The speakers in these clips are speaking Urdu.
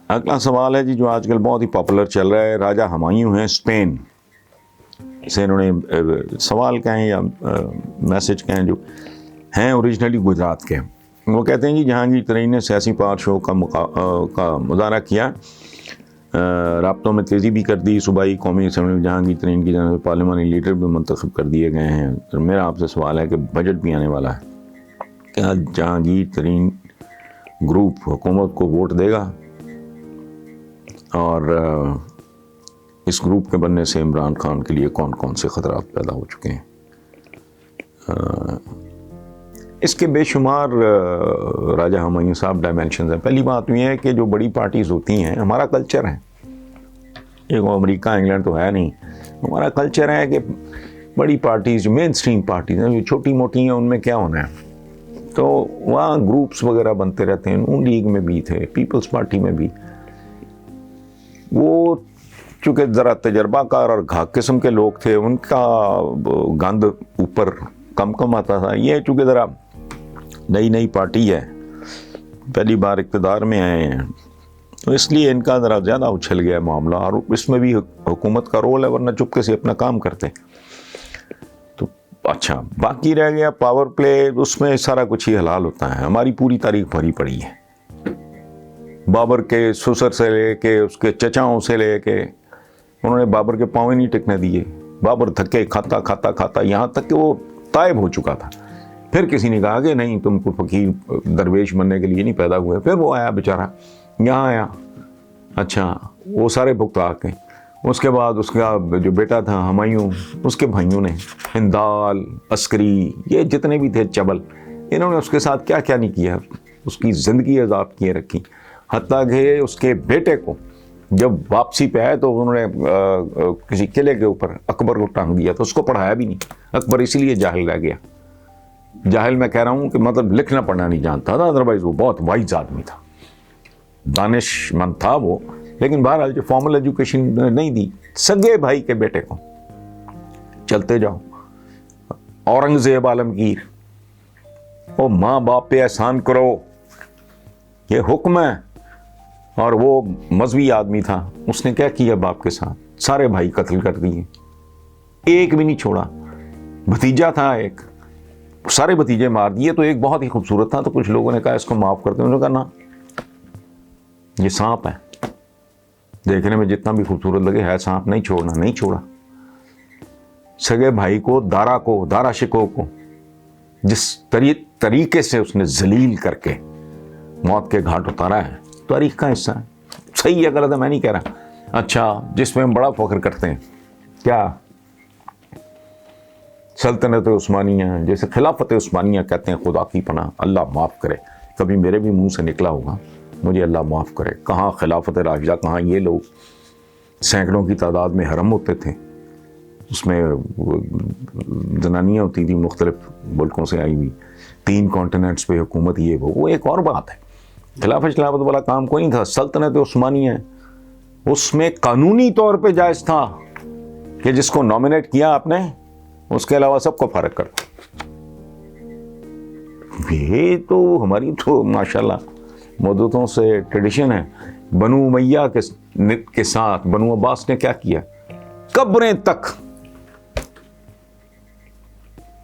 اگلا سوال ہے جی جو آج کل بہت ہی پاپولر چل رہا ہے. راجہ ہمایوں ہیں اسپین سے، انہوں نے سوال کہیں یا میسج کہیں، جو ہیں اوریجنلی گجرات کے. وہ کہتے ہیں جی جہانگیر ترین نے سیاسی پاور شو کا مظاہرہ کیا، رابطوں میں تیزی بھی کر دی. صوبائی قومی اسمبلی میں جہانگیر ترین کی جانب سے پارلیمانی لیڈر بھی منتخب کر دیے گئے ہیں. میرا آپ سے سوال ہے کہ بجٹ بھی آنے والا ہے، کیا جہانگیر ترین گروپ حکومت کو ووٹ دے گا؟ اور اس گروپ کے بننے سے عمران خان کے لیے کون کون سے خطرات پیدا ہو چکے ہیں؟ اس کے بے شمار راجہ ہمایوں صاحب ڈائمینشنز ہیں. پہلی بات یہ ہے کہ جو بڑی پارٹیز ہوتی ہیں، ہمارا کلچر ہے، یہ امریکہ انگلینڈ تو ہے نہیں، ہمارا کلچر ہے کہ بڑی پارٹیز جو مین سٹریم پارٹیز ہیں، جو چھوٹی موٹی ہیں، ان میں کیا ہونا ہے. تو وہاں گروپس وغیرہ بنتے رہتے ہیں. نون لیگ میں بھی تھے، پیپلز پارٹی میں بھی. وہ چونکہ ذرا تجربہ کار اور گھاک قسم کے لوگ تھے، ان کا گند اوپر کم آتا تھا. یہ چونکہ ذرا نئی پارٹی ہے، پہلی بار اقتدار میں آئے ہیں، تو اس لیے ان کا ذرا زیادہ اچھل گیا معاملہ. اور اس میں بھی حکومت کا رول ہے، ورنہ چپکے سے اپنا کام کرتے. تو اچھا، باقی رہ گیا پاور پلے، اس میں سارا کچھ ہی حلال ہوتا ہے. ہماری پوری تاریخ بھری پڑی ہے، بابر کے سسر سے لے کے اس کے چچاؤں سے لے کے، انہوں نے بابر کے پاؤں ہی نہیں ٹکنے دیے. بابر دھکے کھاتا یہاں تک کہ وہ طائب ہو چکا تھا. پھر کسی نے کہا کہ نہیں، تم کو فقیر درویش بننے کے لیے نہیں پیدا ہوئے. پھر وہ آیا بیچارہ، یہاں آیا. اچھا، وہ سارے بھگتا کے اس کے بعد اس کا جو بیٹا تھا ہمایوں، اس کے بھائیوں نے، ہندال، عسکری، یہ جتنے بھی تھے چبل، انہوں نے اس کے ساتھ کیا نہیں کیا. اس کی زندگی عذاب کیے رکھی. حتیٰ کہ اس کے بیٹے کو جب واپسی پہ آئے تو انہوں نے کسی قلعے کے اوپر اکبر کو ٹانگ دیا، تو اس کو پڑھایا بھی نہیں. اکبر اسی لیے جاہل رہ گیا. جاہل میں کہہ رہا ہوں کہ مطلب لکھنا پڑھنا نہیں جانتا تھا، ادروائز وہ بہت وائز آدمی تھا، دانش مند تھا وہ. لیکن بہرحال جو فارمل ایجوکیشن نہیں دی. سگے بھائی کے بیٹے کو چلتے جاؤ. اورنگزیب عالمگیر، او ماں باپ پہ احسان کرو، یہ حکم ہے. اور وہ مذہبی آدمی تھا، اس نے کیا کیا باپ کے ساتھ؟ سارے بھائی قتل کر دیے، ایک بھی نہیں چھوڑا. بھتیجا تھا ایک، سارے بھتیجے مار دیے. تو ایک بہت ہی خوبصورت تھا، تو کچھ لوگوں نے کہا اس کو معاف کرتے ہیں. انہوں نے کہا نا، یہ سانپ ہے، دیکھنے میں جتنا بھی خوبصورت لگے ہے سانپ، نہیں چھوڑنا. نہیں چھوڑا. سگے بھائی کو، دارا شکو کو جس طریقے سے اس نے ذلیل کر کے موت کے گھاٹ اتارا ہے، تاریخ کا حصہ ہے. صحیح ہے غلط ہے میں نہیں کہہ رہا. اچھا، جس میں ہم بڑا فخر کرتے ہیں، کیا سلطنت عثمانیہ، جیسے خلافت عثمانیہ کہتے ہیں، خدا کی پناہ، اللہ معاف کرے، کبھی میرے بھی منہ سے نکلا ہوگا، مجھے اللہ معاف کرے. کہاں خلافت راشدہ، کہاں یہ لوگ سینکڑوں کی تعداد میں حرم ہوتے تھے، اس میں زنانیاں ہوتی تھیں مختلف ملکوں سے آئی ہوئی، 3 کانٹیننٹس پہ حکومت. یہ وہ ایک اور بات ہے. خلافت والا کام کوئی نہیں تھا. سلطنت عثمانیہ اس میں قانونی طور پہ جائز تھا کہ جس کو نامنیٹ کیا آپ نے، اس کے علاوہ سب کو فارغ کر دو. یہ تو ہماری تو ماشاءاللہ مدتوں سے ٹریڈیشن ہے. بنو امیہ کے ساتھ بنو عباس نے کیا کیا؟ قبریں تک.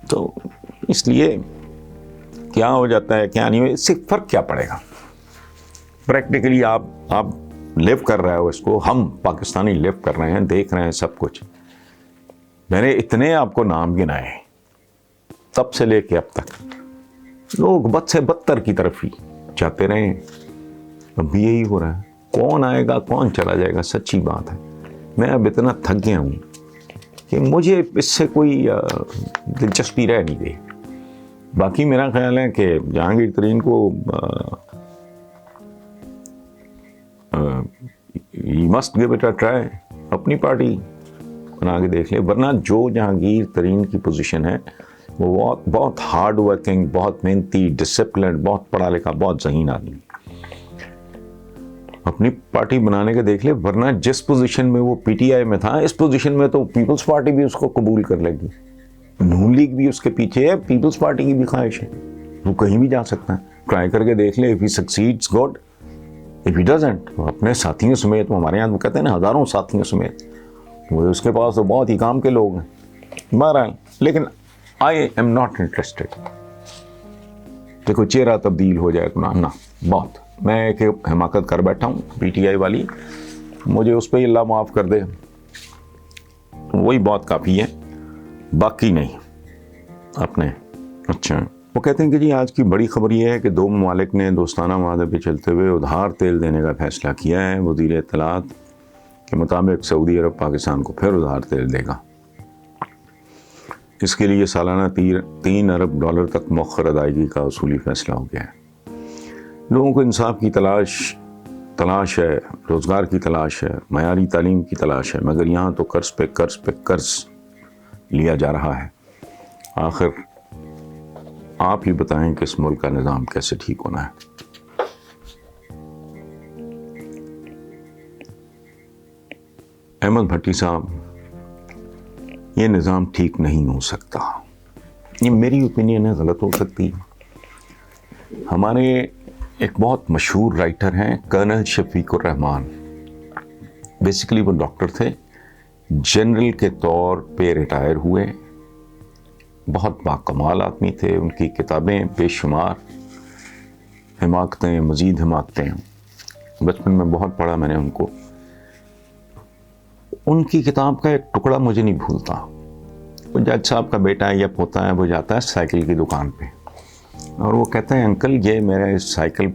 تو اس لیے کیا ہو جاتا ہے کیا نہیں، اس سے فرق کیا پڑے گا؟ پریکٹیکلی آپ لیو کر رہے ہو اس کو، ہم پاکستانی لیو کر رہے ہیں، دیکھ رہے ہیں سب کچھ. میں نے اتنے آپ کو نام گنائے تب سے لے کے اب تک، لوگ بد سے بدتر کی طرف ہی جاتے رہے ہیں. اب بھی یہی ہو رہا ہے. کون آئے گا کون چلا جائے گا، سچی بات ہے. میں اب اتنا تھک گیا ہوں کہ مجھے اس سے کوئی دلچسپی رہ نہیں گئی. باقی میرا خیال ہے کہ جہانگیر ترین کو you must give it a try. اپنی پارٹی بنا کے دیکھ لے. ورنہ جو جہانگیر ترین کی پوزیشن ہے، وہ بہت ہارڈ ورکنگ، بہت محنتی، ڈسپلنڈ، بہت پڑھا لکھا، بہت ذہین آدمی. اپنی پارٹی بنانے کے دیکھ لے. ورنہ جس پوزیشن میں وہ پی ٹی آئی میں تھا، اس پوزیشن میں تو پیپلز پارٹی بھی اس کو قبول کر لے گی. نون لیگ بھی اس کے پیچھے ہے، پیپلز پارٹی کی بھی خواہش ہے. وہ کہیں بھی جا سکتا ہے. ٹرائی کر کے دیکھ لے. if he succeeds good. If he doesn't, وہ اپنے ساتھیوں سمیت، وہ ہمارے یہاں وہ کہتے ہیں نا ہزاروں ساتھیوں سمیت، وہ اس کے پاس تو بہت ہی کام کے لوگ ہیں بہرحال. لیکن I am not interested کہ کوئی چہرہ تبدیل ہو جائے نہ بہت. میں ایک حماقت کر بیٹھا ہوں پی ٹی آئی والی، مجھے اس پہ اللہ معاف کر دے، وہی بہت کافی ہے، باقی نہیں اپنے. اچھا، وہ کہتے ہیں کہ جی آج کی بڑی خبر یہ ہے کہ 2 ممالک نے دوستانہ معاہدے پہ چلتے ہوئے ادھار تیل دینے کا فیصلہ کیا ہے. وزیر اطلاعات کے مطابق سعودی عرب پاکستان کو پھر ادھار تیل دے گا. اس کے لیے سالانہ $3 ارب تک مؤخر ادائیگی کا اصولی فیصلہ ہو گیا ہے. لوگوں کو انصاف کی تلاش ہے، روزگار کی تلاش ہے، معیاری تعلیم کی تلاش ہے، مگر یہاں تو قرض پہ قرض پہ قرض لیا جا رہا ہے. آخر آپ ہی بتائیں کہ اس ملک کا نظام کیسے ٹھیک ہونا ہے. احمد بھٹی صاحب، یہ نظام ٹھیک نہیں ہو سکتا. یہ میری اوپینین ہے، غلط ہو سکتی. ہمارے ایک بہت مشہور رائٹر ہیں کرنل شفیق الرحمان، بیسیکلی وہ ڈاکٹر تھے، جنرل کے طور پہ ریٹائر ہوئے، بہت باکمال آدمی تھے. ان کی کتابیں بے شمار، حماقتیں، مزید حماقتیں. بچپن میں بہت پڑھا میں نے ان کو. ان کی کتاب کا ایک ٹکڑا مجھے نہیں بھولتا. وہ جج صاحب کا بیٹا ہے یا پوتا ہے، وہ جاتا ہے سائیکل کی دکان پہ اور وہ کہتا ہے انکل یہ میرے سائیکل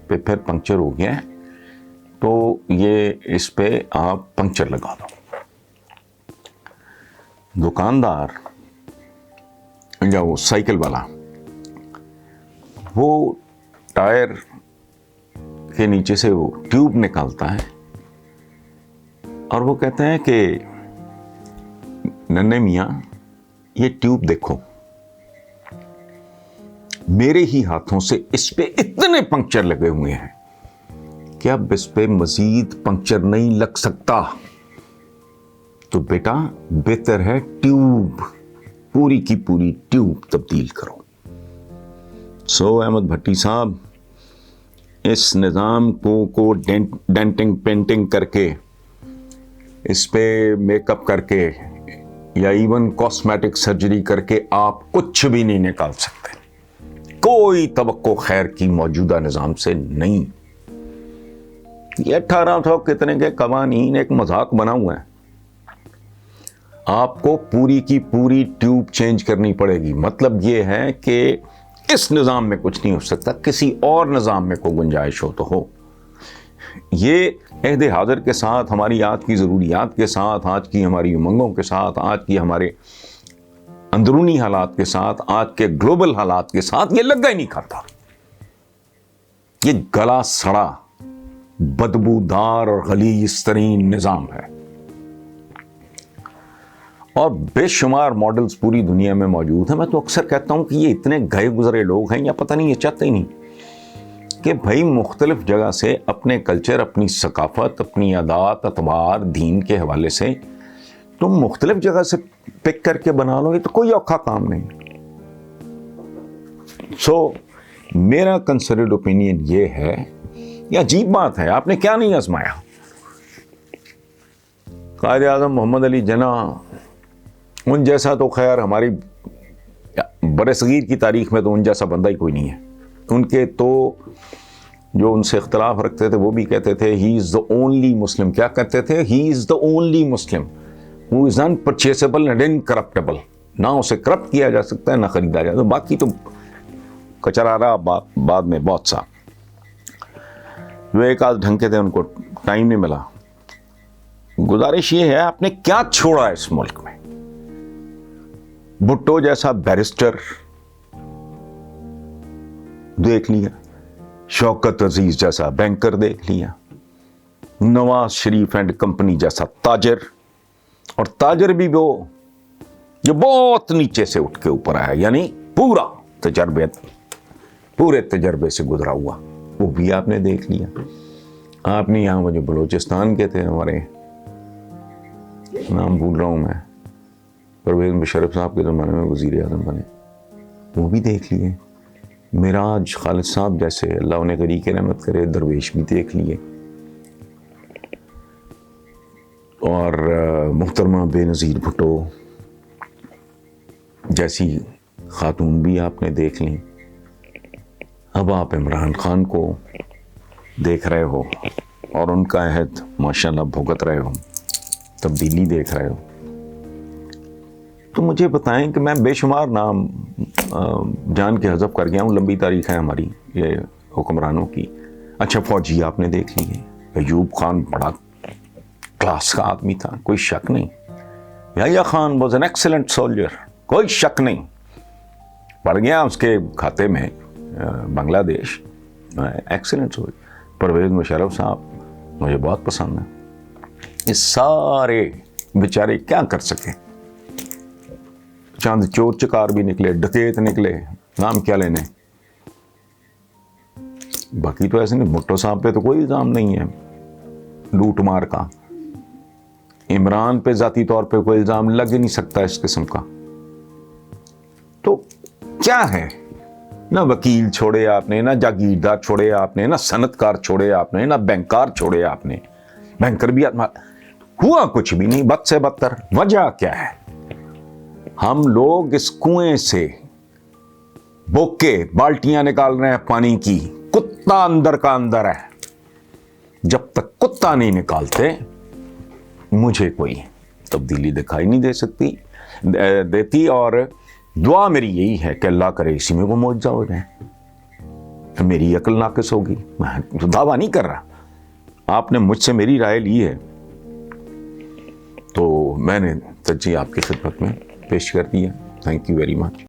پہ پھر پنکچر ہو گیا ہے تو یہ اس پہ آپ پنکچر لگا دو. دکاندار یا وہ سائیکل والا وہ ٹائر کے نیچے سے وہ ٹیوب نکالتا ہے اور وہ کہتے ہیں کہ ننھے میاں یہ ٹیوب دیکھو، میرے ہی ہاتھوں سے اس پہ اتنے پنکچر لگے ہوئے ہیں کہ اب اس پہ مزید پنکچر نہیں لگ سکتا، تو بیٹا بہتر ہے ٹیوب، پوری کی پوری ٹیوب تبدیل کرو. سو احمد بھٹی صاحب، اس نظام کو ڈینٹنگ پینٹنگ کر کے، اس پہ میک اپ کر کے یا ایون کاسمیٹک سرجری کر کے آپ کچھ بھی نہیں نکال سکتے. کوئی توقع خیر کی موجودہ نظام سے نہیں. یہ 1800 کتنے کے قوانین ایک مذاق بنا ہوا ہے. آپ کو پوری کی پوری ٹیوب چینج کرنی پڑے گی. مطلب یہ ہے کہ اس نظام میں کچھ نہیں ہو سکتا، کسی اور نظام میں کوئی گنجائش ہو تو ہو. یہ عہد حاضر کے ساتھ، ہماری آج کی ضروریات کے ساتھ، آج کی ہماری امنگوں کے ساتھ، آج کی ہمارے اندرونی حالات کے ساتھ، آج کے گلوبل حالات کے ساتھ یہ لگا ہی نہیں کھاتا. یہ گلا سڑا، بدبودار اور غلیظ ترین نظام ہے. اور بے شمار ماڈلز پوری دنیا میں موجود ہیں. میں تو اکثر کہتا ہوں کہ یہ اتنے گئے گزرے لوگ ہیں یا پتہ نہیں، یہ چاہتے ہی نہیں کہ بھائی مختلف جگہ سے اپنے کلچر، اپنی ثقافت، اپنی عادات، اعتبار، دین کے حوالے سے تم مختلف جگہ سے پک کر کے بنا لو. یہ تو کوئی اوکھا کام نہیں. سو میرا کنسیڈرڈ اوپینین یہ ہے، یہ عجیب بات ہے، آپ نے کیا نہیں آزمایا. قائد اعظم محمد علی جناح ان جیسا تو خیر ہماری برصغیر کی تاریخ میں تو ان جیسا بندہ ہی کوئی نہیں ہے. ان کے تو جو ان سے اختلاف رکھتے تھے وہ بھی کہتے تھے ہی از دا اونلی مسلم. کیا کہتے تھے؟ He is the only Muslim who is unpurchasable and incorruptible. نہ اسے کرپٹ کیا جا سکتا ہے، نہ خریدا جا سکتا. باقی تو کچرا رہا بعد میں بہت سا. جو ایک آدھ ڈھنگ کے تھے ان کو ٹائم نہیں ملا. گزارش یہ ہے، آپ نے کیا چھوڑا اس ملک میں؟ بھٹو جیسا بیرسٹر دیکھ لیا، شوکت عزیز جیسا بینکر دیکھ لیا، نواز شریف اینڈ کمپنی جیسا تاجر، اور تاجر بھی وہ جو بہت نیچے سے اٹھ کے اوپر آیا، یعنی پورے تجربے سے گزرا ہوا، وہ بھی آپ نے دیکھ لیا. آپ نے یہاں وہ جو بلوچستان کے تھے، ہمارے نام بھول رہا ہوں میں، پرویز مشرف صاحب کے زمانے میں وزیر اعظم بنے، وہ بھی دیکھ لیے. معراج خالد صاحب جیسے اللہ انہیں غریق رحمت کرے درویش بھی دیکھ لیے، اور محترمہ بے نظیر بھٹو جیسی خاتون بھی آپ نے دیکھ لیں. اب آپ عمران خان کو دیکھ رہے ہو اور ان کا عہد ماشاءاللہ بھگت رہے ہو، تبدیلی دیکھ رہے ہو. تو مجھے بتائیں کہ میں بے شمار نام جان کے حذف کر گیا ہوں، لمبی تاریخ ہے ہماری یہ حکمرانوں کی. اچھا فوجی آپ نے دیکھ لی ہے، ایوب خان بڑا کلاس کا آدمی تھا، کوئی شک نہیں. Yahya Khan was an excellent soldier, کوئی شک نہیں. پڑ گیا اس کے کھاتے میں بنگلہ دیش، ایکسلنٹ سولجر. پرویز مشرف صاحب مجھے بہت پسند ہے. یہ سارے بیچارے کیا کر سکے، چاند چور چکار بھی نکلے، ڈکیت نکلے، نام کیا لینے. باقی تو ایسے نہیں. بھٹو صاحب پہ تو کوئی الزام نہیں ہے لوٹ مار کا. عمران پہ ذاتی طور پہ کوئی الزام لگ ہی نہیں سکتا اس قسم کا. تو کیا ہے، نہ وکیل چھوڑے آپ نے، نہ جاگیردار چھوڑے آپ نے، نہ صنعت کار چھوڑے آپ نے، نہ بینکار چھوڑے آپ نے. بینکر بھی ہوا کچھ بھی نہیں، بد سے بدتر. وجہ کیا ہے؟ ہم لوگ اس کنویں سے بوکے بالٹیاں نکال رہے ہیں پانی کی، کتا اندر کا اندر ہے. جب تک کتا نہیں نکالتے مجھے کوئی تبدیلی دکھائی نہیں دیتی. اور دعا میری یہی ہے کہ اللہ کرے اسی میں وہ معجزہ ہو جائے. میری عقل ناقص ہوگی، میں دعویٰ نہیں کر رہا. آپ نے مجھ سے میری رائے لی ہے تو میں نے ترجیح آپ کی خدمت میں پیش کر دی ہے. Thank you very much.